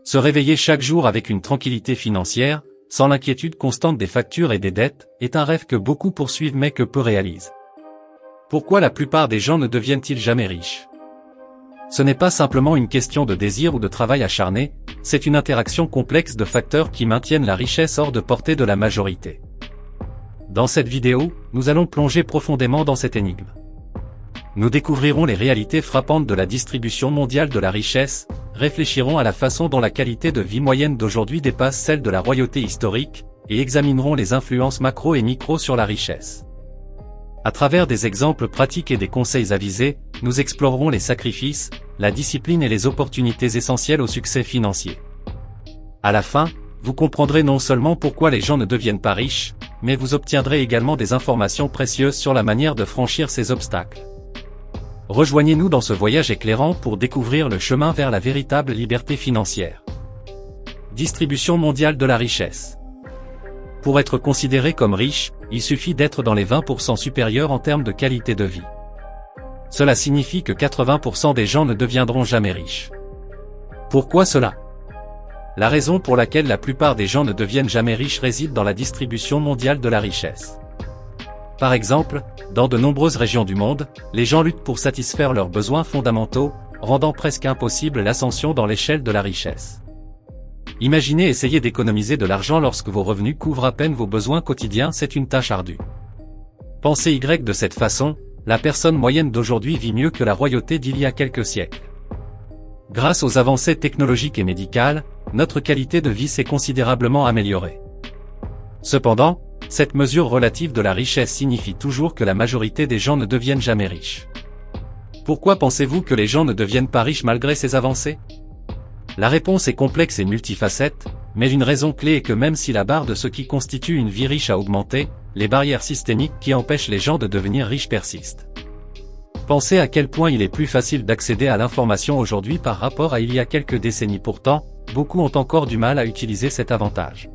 Se réveiller chaque jour avec une tranquillité financière, sans l'inquiétude constante des factures et des dettes, est un rêve que beaucoup poursuivent mais que peu réalisent. Pourquoi la plupart des gens ne deviennent-ils jamais riches? Ce n'est pas simplement une question de désir ou de travail acharné, c'est une interaction complexe de facteurs qui maintiennent la richesse hors de portée de la majorité. Dans cette vidéo, nous allons plonger profondément dans cette énigme. Nous découvrirons les réalités frappantes de la distribution mondiale de la richesse, réfléchirons à la façon dont la qualité de vie moyenne d'aujourd'hui dépasse celle de la royauté historique, et examinerons les influences macro et micro sur la richesse. À travers des exemples pratiques et des conseils avisés, nous explorerons les sacrifices, la discipline et les opportunités essentielles au succès financier. À la fin, vous comprendrez non seulement pourquoi les gens ne deviennent pas riches, mais vous obtiendrez également des informations précieuses sur la manière de franchir ces obstacles. Rejoignez-nous dans ce voyage éclairant pour découvrir le chemin vers la véritable liberté financière. Distribution mondiale de la richesse. Pour être considéré comme riche, il suffit d'être dans les 20% supérieurs en termes de qualité de vie. Cela signifie que 80% des gens ne deviendront jamais riches. Pourquoi cela? La raison pour laquelle la plupart des gens ne deviennent jamais riches réside dans la distribution mondiale de la richesse. Par exemple, dans de nombreuses régions du monde, les gens luttent pour satisfaire leurs besoins fondamentaux, rendant presque impossible l'ascension dans l'échelle de la richesse. Imaginez essayer d'économiser de l'argent lorsque vos revenus couvrent à peine vos besoins quotidiens, c'est une tâche ardue. Pensez Y de cette façon, la personne moyenne d'aujourd'hui vit mieux que la royauté d'il y a quelques siècles. Grâce aux avancées technologiques et médicales, notre qualité de vie s'est considérablement améliorée. Cependant, cette mesure relative de la richesse signifie toujours que la majorité des gens ne deviennent jamais riches. Pourquoi pensez-vous que les gens ne deviennent pas riches malgré ces avancées? La réponse est complexe et multifacette, mais une raison clé est que même si la barre de ce qui constitue une vie riche a augmenté, les barrières systémiques qui empêchent les gens de devenir riches persistent. Pensez à quel point il est plus facile d'accéder à l'information aujourd'hui par rapport à il y a quelques décennies. Pourtant, beaucoup ont encore du mal à utiliser cet avantage.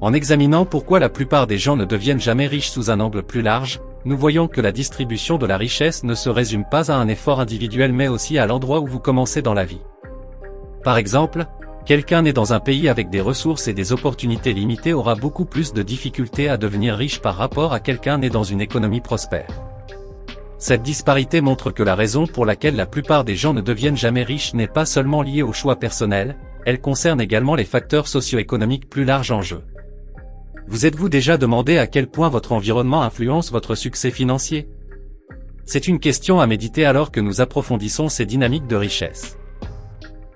En examinant pourquoi la plupart des gens ne deviennent jamais riches sous un angle plus large, nous voyons que la distribution de la richesse ne se résume pas à un effort individuel mais aussi à l'endroit où vous commencez dans la vie. Par exemple, quelqu'un né dans un pays avec des ressources et des opportunités limitées aura beaucoup plus de difficultés à devenir riche par rapport à quelqu'un né dans une économie prospère. Cette disparité montre que la raison pour laquelle la plupart des gens ne deviennent jamais riches n'est pas seulement liée au choix personnel, elle concerne également les facteurs socio-économiques plus larges en jeu. Vous êtes-vous déjà demandé à quel point votre environnement influence votre succès financier? C'est une question à méditer alors que nous approfondissons ces dynamiques de richesse.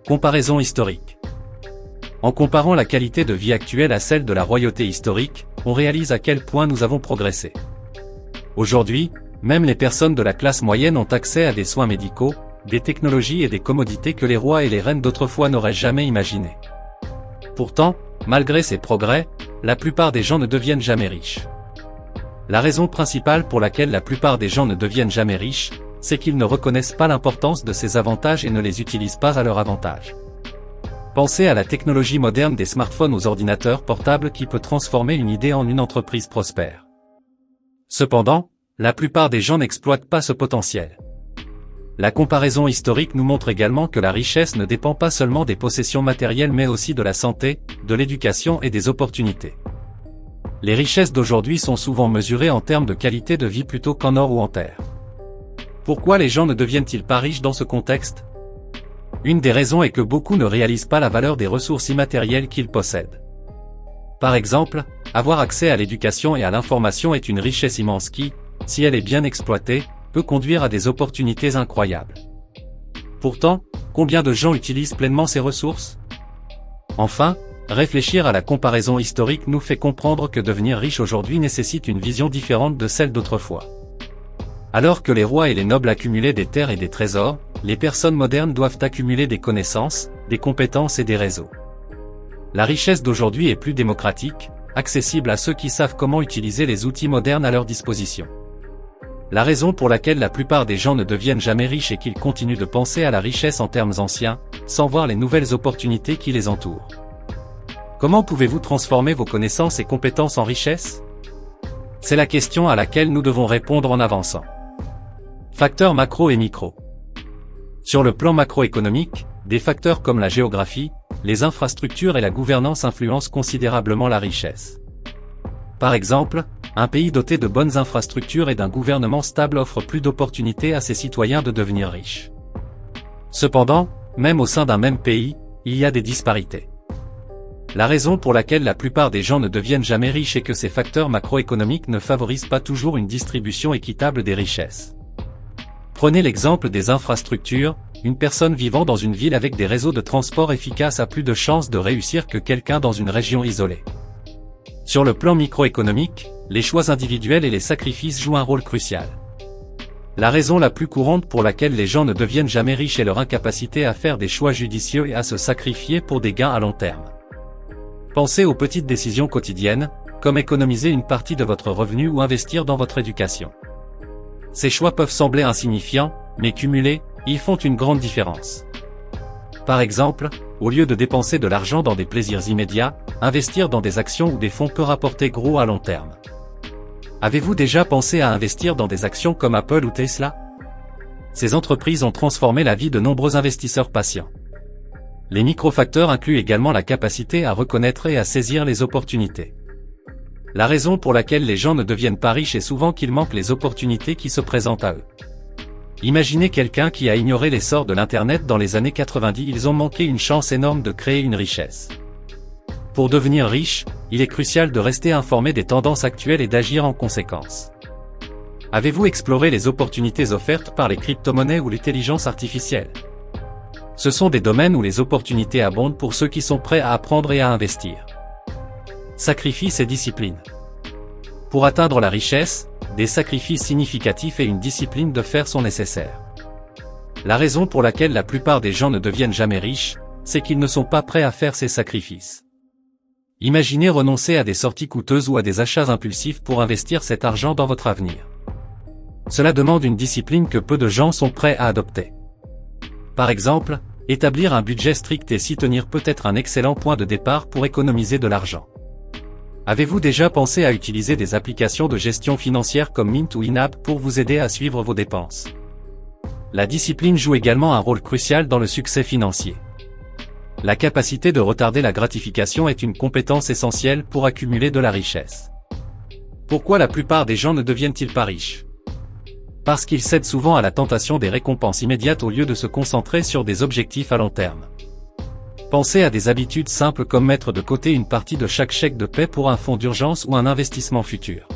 Comparaison historique. En comparant la qualité de vie actuelle à celle de la royauté historique, on réalise à quel point nous avons progressé. Aujourd'hui, même les personnes de la classe moyenne ont accès à des soins médicaux, des technologies et des commodités que les rois et les reines d'autrefois n'auraient jamais imaginées. Pourtant, malgré ces progrès, la plupart des gens ne deviennent jamais riches. La raison principale pour laquelle la plupart des gens ne deviennent jamais riches, c'est qu'ils ne reconnaissent pas l'importance de ces avantages et ne les utilisent pas à leur avantage. Pensez à la technologie moderne des smartphones aux ordinateurs portables qui peut transformer une idée en une entreprise prospère. Cependant, la plupart des gens n'exploitent pas ce potentiel. La comparaison historique nous montre également que la richesse ne dépend pas seulement des possessions matérielles mais aussi de la santé, de l'éducation et des opportunités. Les richesses d'aujourd'hui sont souvent mesurées en termes de qualité de vie plutôt qu'en or ou en terre. Pourquoi les gens ne deviennent-ils pas riches dans ce contexte? Une des raisons est que beaucoup ne réalisent pas la valeur des ressources immatérielles qu'ils possèdent. Par exemple, avoir accès à l'éducation et à l'information est une richesse immense qui, si elle est bien exploitée, peut conduire à des opportunités incroyables. Pourtant, combien de gens utilisent pleinement ces ressources? Enfin, réfléchir à la comparaison historique nous fait comprendre que devenir riche aujourd'hui nécessite une vision différente de celle d'autrefois. Alors que les rois et les nobles accumulaient des terres et des trésors, les personnes modernes doivent accumuler des connaissances, des compétences et des réseaux. La richesse d'aujourd'hui est plus démocratique, accessible à ceux qui savent comment utiliser les outils modernes à leur disposition. La raison pour laquelle la plupart des gens ne deviennent jamais riches est qu'ils continuent de penser à la richesse en termes anciens, sans voir les nouvelles opportunités qui les entourent. Comment pouvez-vous transformer vos connaissances et compétences en richesse? C'est la question à laquelle nous devons répondre en avançant. Facteurs macro et micro. Sur le plan macroéconomique, des facteurs comme la géographie, les infrastructures et la gouvernance influencent considérablement la richesse. Par exemple, un pays doté de bonnes infrastructures et d'un gouvernement stable offre plus d'opportunités à ses citoyens de devenir riches. Cependant, même au sein d'un même pays, il y a des disparités. La raison pour laquelle la plupart des gens ne deviennent jamais riches est que ces facteurs macroéconomiques ne favorisent pas toujours une distribution équitable des richesses. Prenez l'exemple des infrastructures, une personne vivant dans une ville avec des réseaux de transport efficaces a plus de chances de réussir que quelqu'un dans une région isolée. Sur le plan microéconomique, les choix individuels et les sacrifices jouent un rôle crucial. La raison la plus courante pour laquelle les gens ne deviennent jamais riches est leur incapacité à faire des choix judicieux et à se sacrifier pour des gains à long terme. Pensez aux petites décisions quotidiennes, comme économiser une partie de votre revenu ou investir dans votre éducation. Ces choix peuvent sembler insignifiants, mais cumulés, ils font une grande différence. Par exemple, au lieu de dépenser de l'argent dans des plaisirs immédiats, investir dans des actions ou des fonds peut rapporter gros à long terme. Avez-vous déjà pensé à investir dans des actions comme Apple ou Tesla? Ces entreprises ont transformé la vie de nombreux investisseurs patients. Les microfacteurs incluent également la capacité à reconnaître et à saisir les opportunités. La raison pour laquelle les gens ne deviennent pas riches est souvent qu'ils manquent les opportunités qui se présentent à eux. Imaginez quelqu'un qui a ignoré l'essor de l'Internet dans les années 90, ils ont manqué une chance énorme de créer une richesse. Pour devenir riche, il est crucial de rester informé des tendances actuelles et d'agir en conséquence. Avez-vous exploré les opportunités offertes par les crypto-monnaies ou l'intelligence artificielle? Ce sont des domaines où les opportunités abondent pour ceux qui sont prêts à apprendre et à investir. Sacrifice et discipline. Pour atteindre la richesse, des sacrifices significatifs et une discipline de fer sont nécessaires. La raison pour laquelle la plupart des gens ne deviennent jamais riches, c'est qu'ils ne sont pas prêts à faire ces sacrifices. Imaginez renoncer à des sorties coûteuses ou à des achats impulsifs pour investir cet argent dans votre avenir. Cela demande une discipline que peu de gens sont prêts à adopter. Par exemple, établir un budget strict et s'y tenir peut être un excellent point de départ pour économiser de l'argent. Avez-vous déjà pensé à utiliser des applications de gestion financière comme Mint ou Inab pour vous aider à suivre vos dépenses? La discipline joue également un rôle crucial dans le succès financier. La capacité de retarder la gratification est une compétence essentielle pour accumuler de la richesse. Pourquoi la plupart des gens ne deviennent-ils pas riches? Parce qu'ils cèdent souvent à la tentation des récompenses immédiates au lieu de se concentrer sur des objectifs à long terme. Pensez à des habitudes simples comme mettre de côté une partie de chaque chèque de paie pour un fonds d'urgence ou un investissement futur.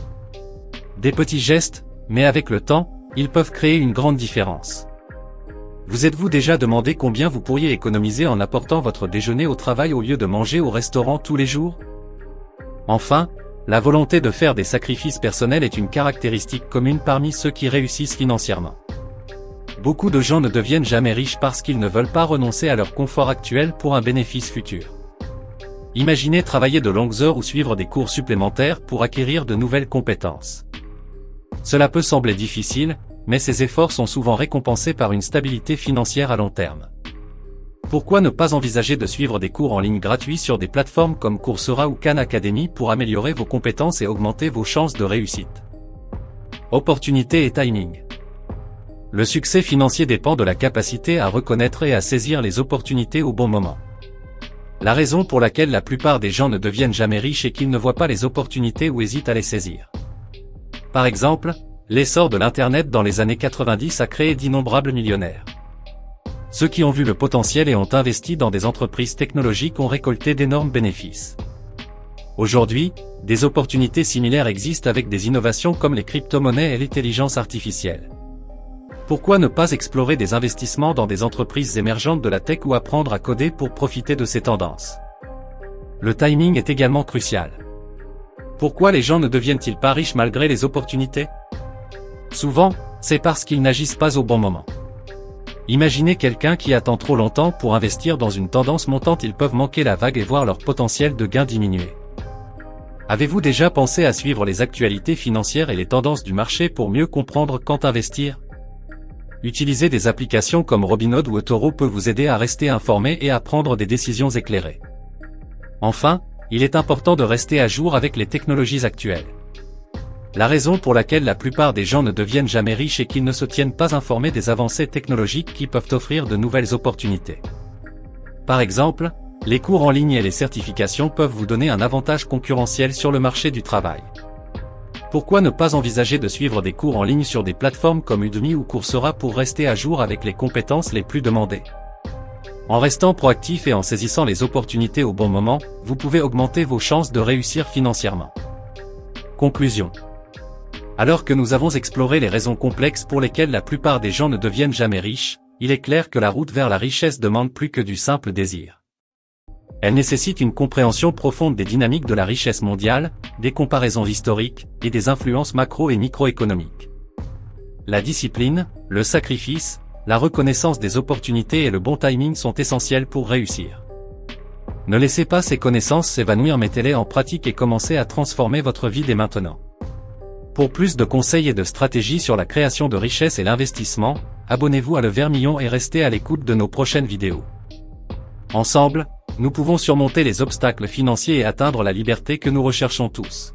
Des petits gestes, mais avec le temps, ils peuvent créer une grande différence. Vous êtes-vous déjà demandé combien vous pourriez économiser en apportant votre déjeuner au travail au lieu de manger au restaurant tous les jours? Enfin, la volonté de faire des sacrifices personnels est une caractéristique commune parmi ceux qui réussissent financièrement. Beaucoup de gens ne deviennent jamais riches parce qu'ils ne veulent pas renoncer à leur confort actuel pour un bénéfice futur. Imaginez travailler de longues heures ou suivre des cours supplémentaires pour acquérir de nouvelles compétences. Cela peut sembler difficile, mais ces efforts sont souvent récompensés par une stabilité financière à long terme. Pourquoi ne pas envisager de suivre des cours en ligne gratuits sur des plateformes comme Coursera ou Khan Academy pour améliorer vos compétences et augmenter vos chances de réussite? Opportunité et timing. Le succès financier dépend de la capacité à reconnaître et à saisir les opportunités au bon moment. La raison pour laquelle la plupart des gens ne deviennent jamais riches est qu'ils ne voient pas les opportunités ou hésitent à les saisir. Par exemple, l'essor de l'Internet dans les années 90 a créé d'innombrables millionnaires. Ceux qui ont vu le potentiel et ont investi dans des entreprises technologiques ont récolté d'énormes bénéfices. Aujourd'hui, des opportunités similaires existent avec des innovations comme les crypto-monnaies et l'intelligence artificielle. Pourquoi ne pas explorer des investissements dans des entreprises émergentes de la tech ou apprendre à coder pour profiter de ces tendances? Le timing est également crucial. Pourquoi les gens ne deviennent-ils pas riches malgré les opportunités? Souvent, c'est parce qu'ils n'agissent pas au bon moment. Imaginez quelqu'un qui attend trop longtemps pour investir dans une tendance montante, ils peuvent manquer la vague et voir leur potentiel de gain diminuer. Avez-vous déjà pensé à suivre les actualités financières et les tendances du marché pour mieux comprendre quand investir? Utiliser des applications comme Robinhood ou eToro peut vous aider à rester informé et à prendre des décisions éclairées. Enfin, il est important de rester à jour avec les technologies actuelles. La raison pour laquelle la plupart des gens ne deviennent jamais riches est qu'ils ne se tiennent pas informés des avancées technologiques qui peuvent offrir de nouvelles opportunités. Par exemple, les cours en ligne et les certifications peuvent vous donner un avantage concurrentiel sur le marché du travail. Pourquoi ne pas envisager de suivre des cours en ligne sur des plateformes comme Udemy ou Coursera pour rester à jour avec les compétences les plus demandées? En restant proactif et en saisissant les opportunités au bon moment, vous pouvez augmenter vos chances de réussir financièrement. Conclusion. Alors que nous avons exploré les raisons complexes pour lesquelles la plupart des gens ne deviennent jamais riches, il est clair que la route vers la richesse demande plus que du simple désir. Elle nécessite une compréhension profonde des dynamiques de la richesse mondiale, des comparaisons historiques, et des influences macro- et microéconomiques. La discipline, le sacrifice, la reconnaissance des opportunités et le bon timing sont essentiels pour réussir. Ne laissez pas ces connaissances s'évanouir, mettez-les en pratique et commencez à transformer votre vie dès maintenant. Pour plus de conseils et de stratégies sur la création de richesse et l'investissement, abonnez-vous à Le Vermillon et restez à l'écoute de nos prochaines vidéos. Ensemble, nous pouvons surmonter les obstacles financiers et atteindre la liberté que nous recherchons tous.